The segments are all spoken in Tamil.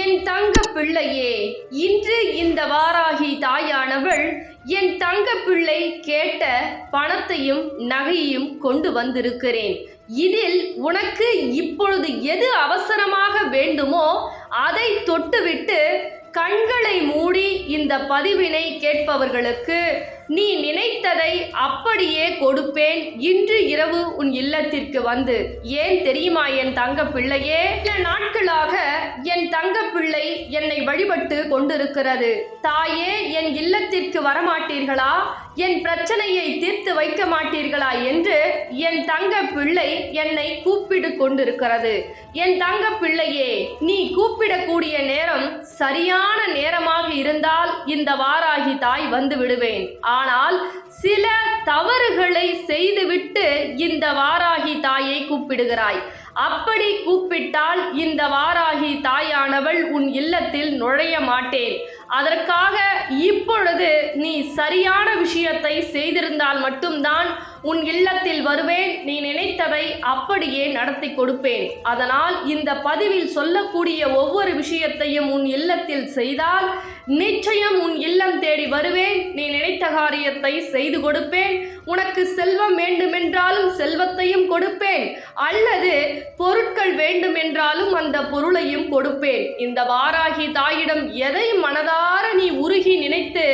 என் தங்க பிள்ளையே, இன்று இந்த வாராகி தாயானவள் என் தங்க பிள்ளை கேட்ட பணத்தையும் நகையையும் கொண்டு வந்திருக்கிறேன். இதில் உனக்கு இப்பொழுது எது அவசரமாக வேண்டுமோ அதை தொட்டுவிட்டு கண்களை மூடி இந்த பதிவினை கேட்பவர்களுக்கு நீ நினைத்ததை அப்படியே கொடுப்பேன் இன்று இரவு உன் இல்லத்திற்கு வந்து. ஏன் தெரியுமா என் தங்க பிள்ளையே, சில நாட்களாக என் தங்க பிள்ளை என்னை வழிபட்டு கொண்டிருக்கிறது. தாயே, என் இல்லத்திற்கு வரமாட்டீர்களா, என் பிரச்சனையை தீர்த்து வைக்க மாட்டீர்களா என்று என் தங்க பிள்ளை என்னை கூப்பிடு கொண்டிருக்கிறது. என் தங்க பிள்ளையே, நீ கூப்பிடக்கூடிய நேரம் சரியான நேரமாக இருந்தால் இந்த வாராகி தாய் வந்து விடுவேன். ஆனால் சில தவறுகளை செய்துவிட்டு இந்த வாராகி தாயை கூப்பிடுகிறாய். அப்படி கூப்பிட்டால் இந்த வாராகி தாயானவள் உன் இல்லத்தில் நுழைய மாட்டேன். அதற்காக இப்பொழுது நீ சரியான விஷயத்தை செய்திருந்தால் மட்டும்தான் உன் இல்லத்தில் வருவேன். நீ நினைத்ததை அப்படியே நடத்தி கொடுப்பேன். அதனால் இந்த பதிவில் சொல்லக்கூடிய ஒவ்வொரு விஷயத்தையும் உன் இல்லத்தில் செய்தால் நிச்சயம் உன் இல்லம் தேடி வருவேன். நீ நினைத்த காரியத்தை செய்து கொடுப்பேன். உனக்கு செல்வம் வேண்டுமென்றாலும் செல்வத்தையும் கொடுப்பேன், அல்லது பொருட்கள் வேண்டுமென்றாலும் அந்த பொருளையும் கொடுப்பேன். இந்த வாராகி தாயிடம் எதை மனதார நீ உருகி நினைத்து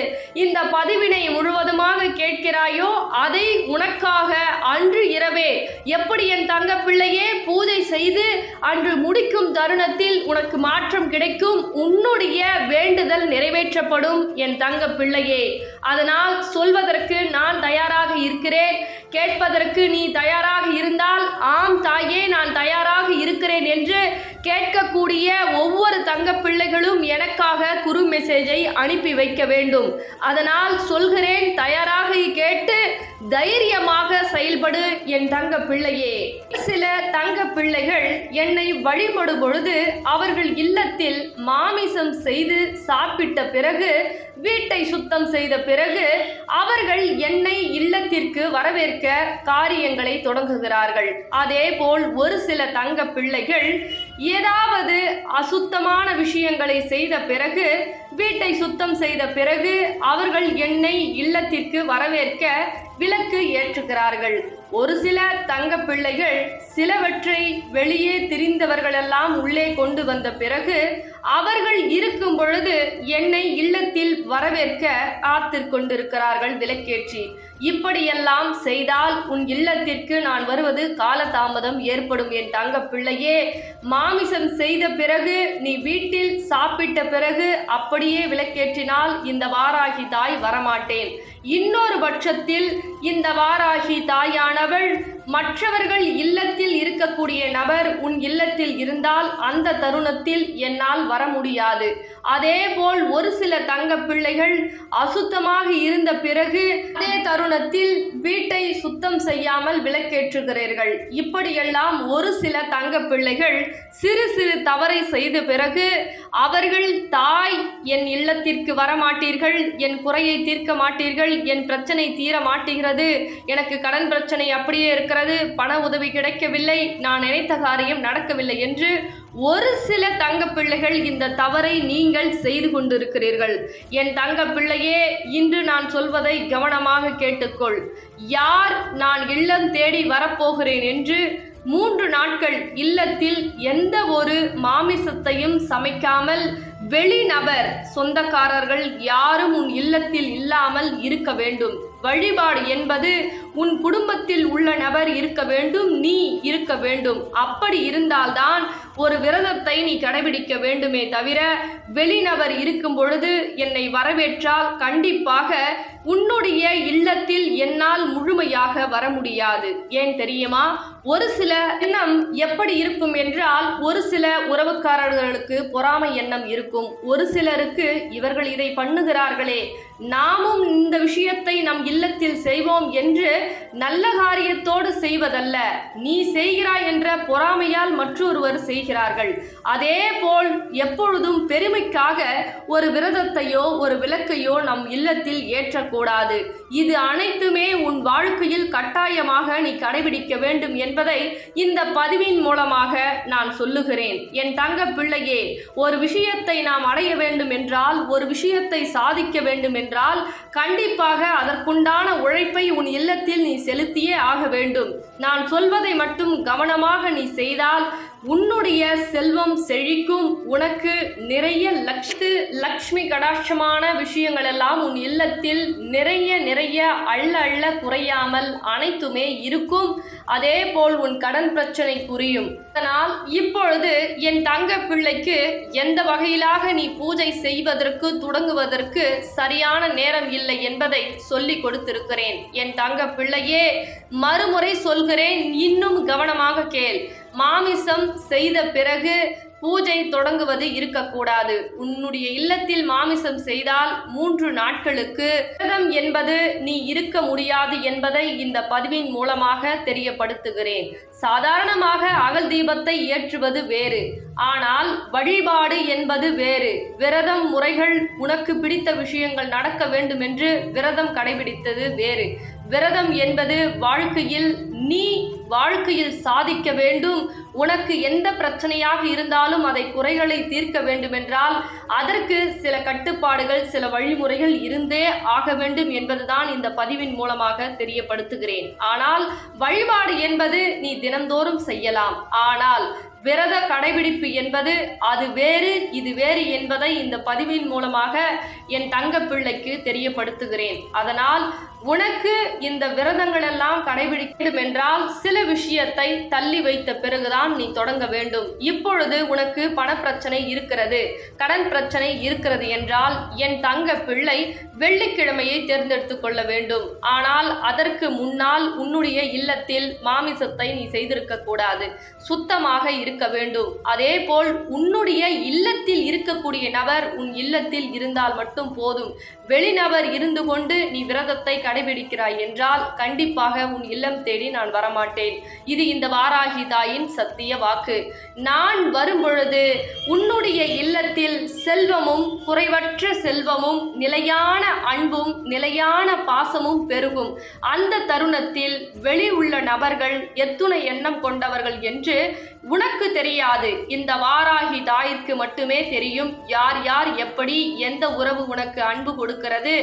இந்த பதிவினை முழுவதுமாக கேட்கிறாயோ அதை உனக்காக அன்று இரவே, எப்படி என் தங்க பிள்ளையே, பூஜை செய்து அன்று முடிக்கும் தருணத்தில் உனக்கு மாற்றம் கிடைக்கும். உன்னுடைய வேண்டுதல் நிறைவேற்றப்படும் என் தங்க பிள்ளையே. அதனால் சொல்வதற்கு நான் தயாராக இருக்கிறேன். கேட்பதற்கு நீ தயாராக இருந்தால் ஆம் தாயே, நான் தயாராக இருக்கிறேன் என்று கேட்கக்கூடிய ஒவ்வொரு தங்க பிள்ளைகளும் எனக்காக குறு மெசேஜை அனுப்பி வைக்க வேண்டும். அதனால் சொல்கிறேன், தயாராக கேட்டு தைரியமாக செயல்படு என் தங்க பிள்ளையே. சில தங்க பிள்ளைகள் என்னை வழிபடும் பொழுது அவர்கள் இல்லத்தில் மாமிசம் செய்து சாப்பிட்ட பிறகு, வீட்டை சுத்தம் செய்த பிறகு அவர்கள் என்னை இல்லத்திற்கு வரவேற்க காரியங்களை தொடங்குகிறார்கள். அதே போல் ஒரு சில தங்க பிள்ளைகள் ஏதாவது அசுத்தமான விஷயங்களை செய்த பிறகு, வீட்டை சுத்தம் செய்த பிறகு அவர்கள் என்னை இல்லத்திற்கு வரவேற்க விளக்கு ஏற்றுகிறார்கள். ஒரு சில தங்க பிள்ளைகள் சிலவற்றை வெளியே திரிந்தவர்களெல்லாம் உள்ளே கொண்டு வந்த பிறகு அவர்கள் இருக்கும் பொழுது என்னை இல்லத்தில் வரவேற்க காத்துக் கொண்டிருக்கிறார்கள் விளக்கேற்றி. இப்படியெல்லாம் செய்தால் உன் இல்லத்திற்கு நான் வருவது காலதாமதம் ஏற்படும் என் தங்க பிள்ளையே. மாமிசம் செய்த பிறகு, நீ வீட்டில் சாப்பிட்ட பிறகு அப்படியே விளக்கேற்றினால் இந்த வாராகி தாய் வரமாட்டேன். இன்னொரு பட்சத்தில் இந்த வாராகி தாயானவள் மற்றவர்கள் இல்லத்தில் இருக்கக்கூடிய நபர் உன் இல்லத்தில் இருந்தால் அந்த தருணத்தில் என்னால் வர முடியாது. அதேபோல் ஒரு சில தங்க பிள்ளைகள் அசுத்தமாக இருந்த பிறகு அதே தருணத்தில் வீட்டை சுத்தம் செய்யாமல் விளக்கேற்றுகிறீர்கள். இப்படியெல்லாம் ஒரு சில தங்க பிள்ளைகள் சிறு சிறு தவறை செய்த பிறகு அவர்கள் தாய், என் இல்லத்திற்கு வரமாட்டீர்கள், என் குறையை தீர்க்க மாட்டீர்கள், என் பிரச்சனை தீர மாட்டேங்கிறது, எனக்கு கடன் பிரச்சனை அப்படியே இருக்கிறது, பண உதவி கிடைக்கவில்லை, நான் நினைத்த காரியம் நடக்கவில்லை என்று ஒரு சில தங்க பிள்ளைகள் இந்த தவறை நீங்கள் செய்து கொண்டிருக்கிறீர்கள். என் தங்க பிள்ளையே, இன்று நான் சொல்வதை கவனமாக கேட்டுக்கொள். யார் நான் இல்லம் தேடி வரப்போகிறேன் என்று 3 நாட்கள் இல்லத்தில் எந்த ஒரு மாமிசத்தையும் சமைக்காமல், வெளிநபர் சொந்தக்காரர்கள் யாரும் உன் இல்லத்தில் இல்லாமல் இருக்க வேண்டும். வழிபாடு என்பது உன் குடும்பத்தில் உள்ள நபர் இருக்க வேண்டும், நீ இருக்க வேண்டும். அப்படி இருந்தால்தான் ஒரு விரதத்தை நீ கடைபிடிக்க வேண்டுமே தவிர, வெளிநபர் இருக்கும் பொழுது என்னை வரவேற்றால் கண்டிப்பாக உன்னுடைய இல்லத்தில் என்னால் முழுமையாக வர முடியாது. ஏன் தெரியுமா? ஒரு சில எண்ணம் எப்படி இருக்கும் என்றால், ஒரு சில உறவுக்காரர்களுக்கு பொறாமை எண்ணம் இருக்கும். ஒரு சிலருக்கு இவர்கள் இதை பண்ணுகிறார்களே, நாமும் இந்த விஷயத்தை நம் இல்லத்தில் செய்வோம் என்று நல்ல காரியத்தோடு செய்வதல்ல. நீ செய்கிறாய் என்ற பொறாமையால் மற்றொருவர் செய்கிறார்கள். அதே போல் எப்பொழுதும் பெருமைக்காக ஒரு விரதத்தையோ ஒரு விளக்கையோ நம் இல்லத்தில் ஏற்றக்கூடாது. இது அனைத்துமே உன் வாழ்க்கையில் கட்டாயமாக நீ கடைபிடிக்க வேண்டும் என்பதை இந்த பதிவின் மூலமாக நான் சொல்லுகிறேன். என் தங்க பிள்ளையே, ஒரு விஷயத்தை நாம் அடைய வேண்டும் என்றால், ஒரு விஷயத்தை சாதிக்க வேண்டும் என்றால் கண்டிப்பாக அதற்குண்டான உழைப்பை உன் இல்லத்தில் நீ செலுத்தியே ஆக வேண்டும். நான் சொல்வதை மட்டும் கவனமாக நீ செய்தால் உன்னுடைய செல்வம் செழிக்கும். உனக்கு நிறைய லக்ஷ்மி கடாட்சமான விஷயங்கள் எல்லாம் உன் இல்லத்தில் நிறைய அள்ள குறையாமல் அனைத்துமே இருக்கும். அதே போல் உன் கடன் பிரச்சனை புரியும். அதனால் இப்பொழுது என் தங்க பிள்ளைக்கு எந்த வகையிலாக நீ பூஜை செய்வதற்கு தொடங்குவதற்கு சரியான நேரம் இல்லை என்பதை சொல்லிக் கொடுத்திருக்கிறேன். என் தங்க பிள்ளையே, மறுமுறை சொல்கிறேன், இன்னும் கவனமாக கேள். மாமிசம் செய்த பிறகு பூஜை தொடங்குவது இருக்கக்கூடாது. உன்னுடைய இல்லத்தில் மாமிசம் செய்தால் 3 நாட்களுக்கு விரதம் என்பது நீ இருக்க முடியாது என்பதை இந்த பதிவின் மூலமாக தெரியப்படுத்துகிறேன். சாதாரணமாக அகல் தீபத்தை ஏற்றுவது வேறு, ஆனால் வழிபாடு என்பது வேறு. விரதம் முறைகள், உனக்கு பிடித்த விஷயங்கள் நடக்க வேண்டும் என்று விரதம் கடைபிடித்தது வேறு. விரதம் என்பது வாழ்க்கையில் சாதிக்க வேண்டும். உனக்கு எந்த பிரச்சனையாக இருந்தாலும் அதை குறைகளை தீர்க்க வேண்டுமென்றால் அதற்கு சில கட்டுப்பாடுகள், சில வழிமுறைகள் இருந்தே ஆக வேண்டும் என்பதுதான் இந்த பதிவின் மூலமாக தெரியப்படுத்துகிறேன். ஆனால் வழிபாடு என்பது நீ தினந்தோறும் செய்யலாம். ஆனால் விரத கடைபிடிப்பு என்பது அது வேறு, இது வேறு என்பதை இந்த பதிவின் மூலமாக என் தங்க பிள்ளைக்கு தெரியப்படுத்துகிறேன். அதனால் உனக்கு இந்த விரதங்கள் எல்லாம் கடைபிடிக்க வேண்டும் என்றால் சில விஷயத்தை தள்ளி வைத்த பிறகுதான் நீ தொடங்க வேண்டும். இப்பொழுது உனக்கு பணப்பிரச்சனை இருக்கிறது, கடன் பிரச்சனை இருக்கிறது என்றால் என் தங்க பிள்ளை வெள்ளிக்கிழமையை தேர்ந்தெடுத்து கொள்ள வேண்டும். ஆனால் அதற்கு முன்னால் உன்னுடைய இல்லத்தில் மாமிசத்தை நீ செய்திருக்க கூடாது, சுத்தமாக இருக்க வேண்டும். அதே போல் உன்னுடைய இல்லத்தில் இருக்கக்கூடிய நபர் உன் இல்லத்தில் இருந்தால் மட்டும் போதும். வெளிநபர் இருந்து கொண்டு நீ விரதத்தை கடைபிடிக்கிறாய் என்றால் கண்டிப்பாக உன் இல்லம் தேடி நான் வரமாட்டேன். இது இந்த வாராகி தாயின் சத்திய வாக்கு. நான் வரும்பொழுது உன்னுடைய இல்லத்தில் செல்வமும், குறைவற்ற செல்வமும், நிலையான அன்பும், நிலையான பாசமும் பெருகும். அந்த தருணத்தில் வெளி உள்ள நபர்கள் எத்துணை எண்ணம் கொண்டவர்கள் என்று உனக்கு தெரியாது. இந்த வாராகி தாயிற்கு மட்டுமே தெரியும். யார் யார் எப்படி, எந்த உறவு உனக்கு அன்பு கொடுக்கிறது,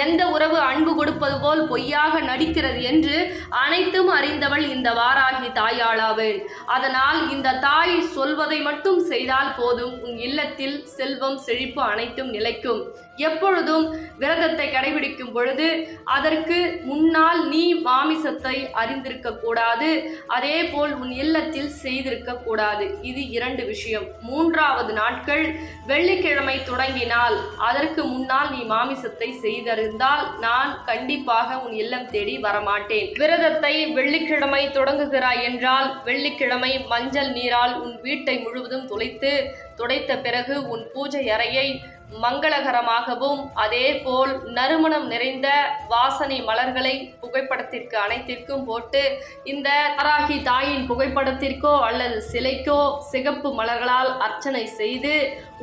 எந்த உறவு அன்பு கொடுப்பது போல் பொய்யாக நடிக்கிறது என்று அனைத்தும் அறிந்தவள் இந்த வாராகி தாயாளாவேள். அதனால் இந்த தாய் சொல்வதை மட்டும் செய்தால் போதும். உன் இல்லத்தில் செல்வம், செழிப்பு அனைத்தும் நிலைக்கும். எப்பொழுதும் விரதத்தை கடைபிடிக்கும் பொழுது அதற்கு முன்னால் நீ மாமிசத்தை அறிந்திருக்க கூடாது. அதே போல் உன் இல்லத்தில் செய்திருக்க கூடாது. இது 2 விஷயம். 3வது நாட்கள் வெள்ளிக்கிழமை தொடங்கினால் அதற்கு முன்னால் நீ மாமிசத்தை செய்திருந்தால் நான் கண்டிப்பாக உன் இல்லம் தேடி வரமாட்டேன். விரதத்தை வெள்ளிக்கிழமை தொடங்குகிறாய் என்றால் வெள்ளிக்கிழமை மஞ்சள் நீரால் உன் வீட்டை முழுவதும் துடைத்த பிறகு உன் பூஜை அறையை மங்களகரமாகவும், அதே போல் நறுமணம் நிறைந்த வாசனை மலர்களை புகைப்படத்திற்கு அனைத்திற்கும் போட்டு இந்த வாராகி தாயின் புகைப்படத்திற்கோ அல்லது சிலைக்கோ சிகப்பு மலர்களால் அர்ச்சனை செய்து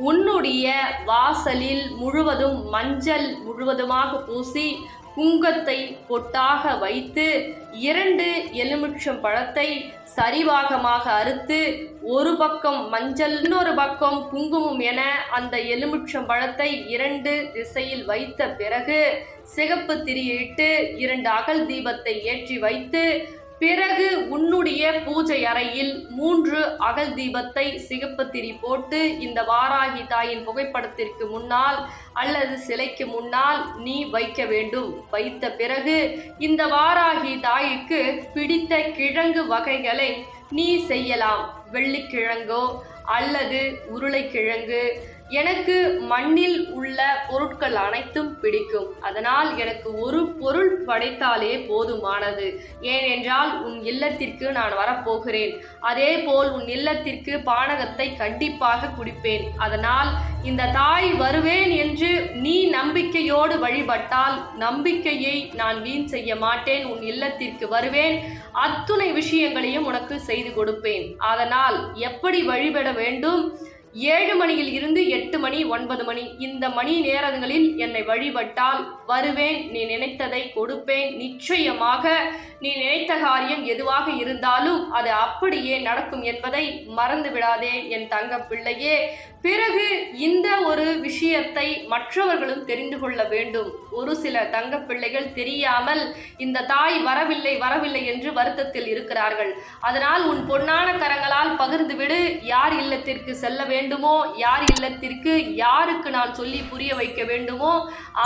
உன்னுடைய வாசலில் முழுவதும் மஞ்சள் முழுவதுமாக பூசி குங்கத்தை பொட்டாக வைத்து 2 எலுமிச்சம் பழத்தை சரிவாகமாக அறுத்து ஒரு பக்கம் மஞ்சள் இன்னொரு பக்கம் குங்குமம் என அந்த எலுமிச்சம் பழத்தை 2 திசையில் வைத்த பிறகு சிகப்பு திரியிட்டு 2 அகல் தீபத்தை ஏற்றி வைத்து பிறகு உன்னுடைய பூஜை அறையில் 3 அகல் தீபத்தை சிகப்பு திரி போட்டு இந்த வாராகி தாயின் புகைப்படத்திற்கு முன்னால் அல்லது சிலைக்கு முன்னால் நீ வைக்க வேண்டும். வைத்த பிறகு இந்த வாராகி தாய்க்கு பிடித்த கிழங்கு வகைகளை நீ செய்யலாம். வெள்ளிக்கிழங்கோ அல்லது உருளைக்கிழங்கு, எனக்கு மண்ணில் உள்ள பொருட்கள் அனைத்தும் பிடிக்கும். அதனால் எனக்கு ஒரு பொருள் படைத்தாலே போதுமானது. ஏனென்றால் உன் இல்லத்திற்கு நான் வரப்போகிறேன். அதே போல் உன் இல்லத்திற்கு பானகத்தை கண்டிப்பாக குடிப்பேன். அதனால் இந்த தாய் வருவேன் என்று நீ நம்பிக்கையோடு வழிபட்டால் நம்பிக்கையை நான் வீண் செய்ய மாட்டேன். உன் இல்லத்திற்கு வருவேன், அத்துணை விஷயங்களையும் உனக்கு செய்து கொடுப்பேன். அதனால் எப்படி வழிபட வேண்டும்? 7 மணியில் இருந்து 8 மணி 9 மணி இந்த மணி நேரங்களில் என்னை வழிபட்டால் வருவேன். நீ நினைத்ததை கொடுப்பேன். நிச்சயமாக நீ நினைத்த காரியம் எதுவாக இருந்தாலும் அது அப்படியே நடக்கும் என்பதை மறந்து விடாதே என் தங்க பிள்ளையே. பிறகு இந்த ஒரு விஷயத்தை மற்றவர்களும் தெரிந்து கொள்ள வேண்டும். ஒரு சில தங்க பிள்ளைகள் தெரியாமல் இந்த தாய் வரவில்லை என்று வருத்தத்தில் இருக்கிறார்கள். அதனால் உன் பொன்னான கரங்களால் பகிர்ந்துவிடு. யார் இல்லத்திற்கு செல்ல வேண்டுமோ, யார் இல்லத்திற்கு யாருக்கு நான் சொல்லி புரிய வைக்க வேண்டுமோ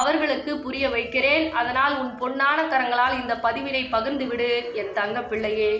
அவர்களுக்கு புரிய வைக்கிறேன். அதனால் உன் பொன்னான கரங்களால் இந்த பதிவினை பகிர்ந்துவிடு என் தங்க பிள்ளையே.